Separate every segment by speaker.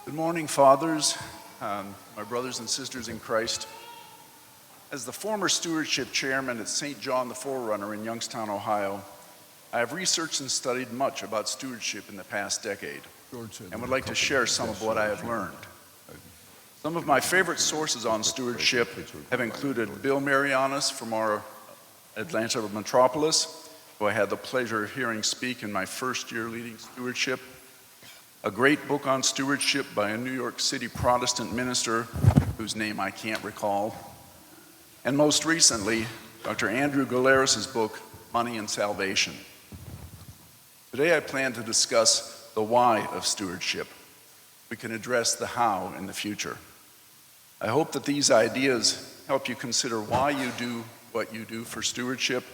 Speaker 1: Good morning, fathers, my brothers and sisters in Christ. As the former stewardship chairman at St. John the Forerunner in Youngstown, Ohio, I have researched and studied much about stewardship in the past decade and would like to share some of what I have learned. Some of my favorite sources on stewardship have included Bill Marianis from our Atlanta metropolis, who I had the pleasure of hearing speak in my first year leading stewardship, a great book on stewardship by a New York City Protestant minister whose name I can't recall, and most recently, Dr. Andrew Galeris's book, Money and Salvation. Today I plan to discuss the why of stewardship. We can address the how in the future. I hope that these ideas help you consider why you do what you do for stewardship,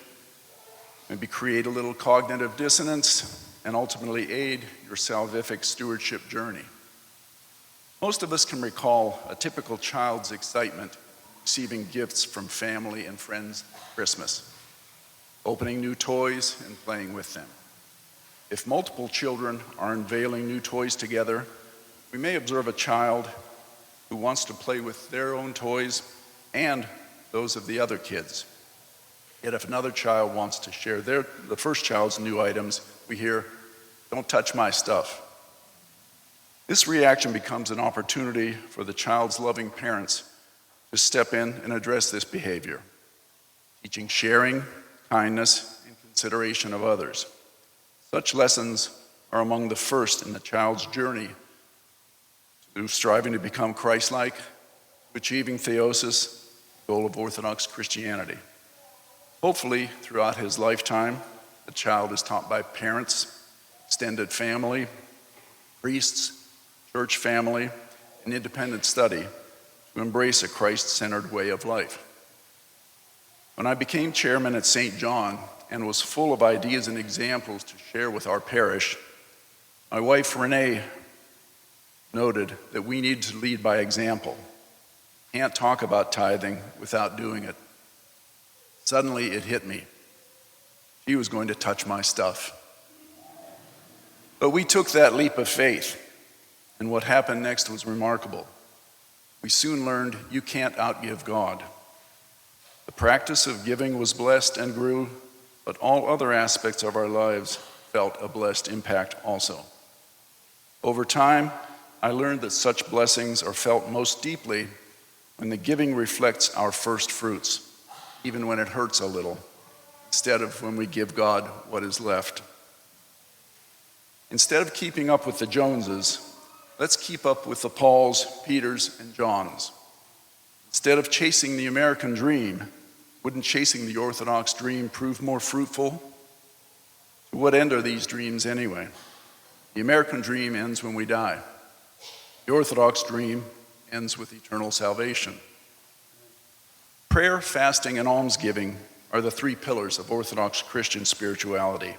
Speaker 1: maybe create a little cognitive dissonance, and ultimately aid your salvific stewardship journey. Most of us can recall a typical child's excitement receiving gifts from family and friends at Christmas, opening new toys and playing with them. If multiple children are unveiling new toys together, we may observe a child who wants to play with their own toys and those of the other kids. Yet if another child wants to share the first child's new items, we hear, "Don't touch my stuff." This reaction becomes an opportunity for the child's loving parents to step in and address this behavior, teaching sharing, kindness, and consideration of others. Such lessons are among the first in the child's journey through striving to become Christ-like, achieving theosis, goal of Orthodox Christianity. Hopefully, throughout his lifetime, the child is taught by parents, extended family, priests, church family, and independent study to embrace a Christ-centered way of life. When I became chairman at St. John and was full of ideas and examples to share with our parish, my wife Renee noted that we need to lead by example. Can't talk about tithing without doing it. Suddenly it hit me. She was going to touch my stuff. But we took that leap of faith, and what happened next was remarkable. We soon learned you can't outgive God. The practice of giving was blessed and grew, but all other aspects of our lives felt a blessed impact also. Over time, I learned that such blessings are felt most deeply when the giving reflects our first fruits, even when it hurts a little, instead of when we give God what is left. Instead of keeping up with the Joneses, let's keep up with the Pauls, Peters, and Johns. Instead of chasing the American dream, wouldn't chasing the Orthodox dream prove more fruitful? To what end are these dreams anyway? The American dream ends when we die. The Orthodox dream ends with eternal salvation. Prayer, fasting, and almsgiving are the three pillars of Orthodox Christian spirituality.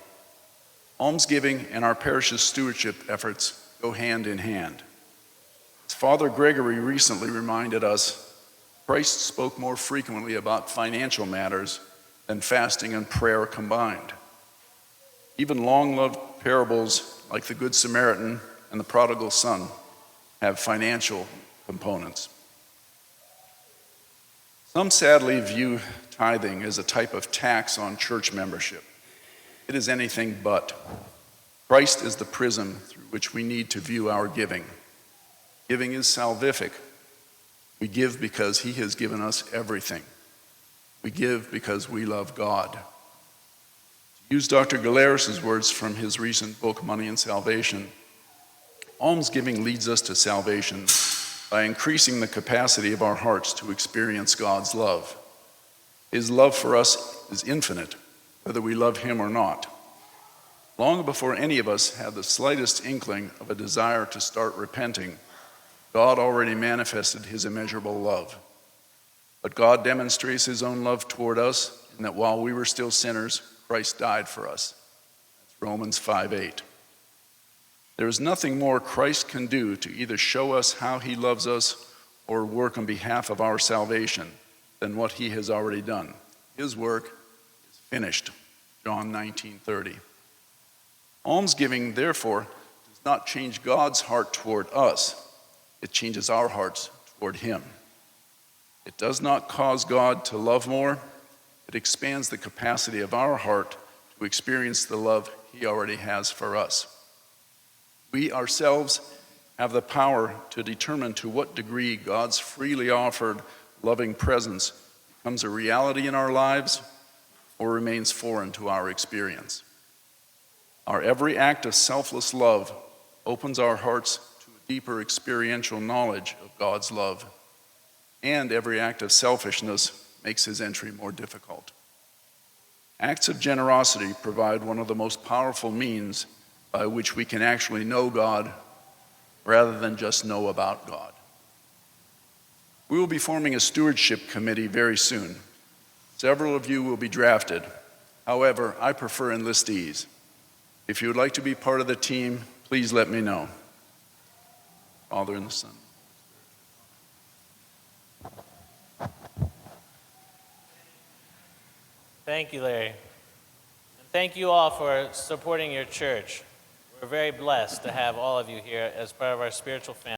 Speaker 1: Almsgiving and our parish's stewardship efforts go hand in hand. As Father Gregory recently reminded us, Christ spoke more frequently about financial matters than fasting and prayer combined. Even long-loved parables like the Good Samaritan and the prodigal son have financial components. Some sadly view tithing as a type of tax on church membership. It is anything but. Christ is the prism through which we need to view our giving. Giving is salvific. We give because he has given us everything. We give because we love God. To use Dr. Galeris's words from his recent book, Money and Salvation, almsgiving leads us to salvation by increasing the capacity of our hearts to experience God's love. His love for us is infinite, whether we love him or not. Long before any of us had the slightest inkling of a desire to start repenting, God already manifested his immeasurable love. But God demonstrates his own love toward us in that while we were still sinners, Christ died for us. That's Romans 5:8. There is nothing more Christ can do to either show us how he loves us or work on behalf of our salvation than what he has already done. His work is finished. John 19:30. Almsgiving, therefore, does not change God's heart toward us. it changes our hearts toward Him. It does not cause God to love more. It expands the capacity of our heart to experience the love He already has for us. We ourselves have the power to determine to what degree God's freely offered loving presence becomes a reality in our lives or remains foreign to our experience. Our every act of selfless love opens our hearts to a deeper experiential knowledge of God's love, and every act of selfishness makes His entry more difficult. Acts of generosity provide one of the most powerful means by which we can actually know God rather than just know about God. We will be forming a stewardship committee very soon. Several of you will be drafted. However, I prefer enlistees. If you would like to be part of the team, please let me know. Father and the Son.
Speaker 2: Thank you, Larry. And thank you all for supporting your church. We're very blessed to have all of you here as part of our spiritual family.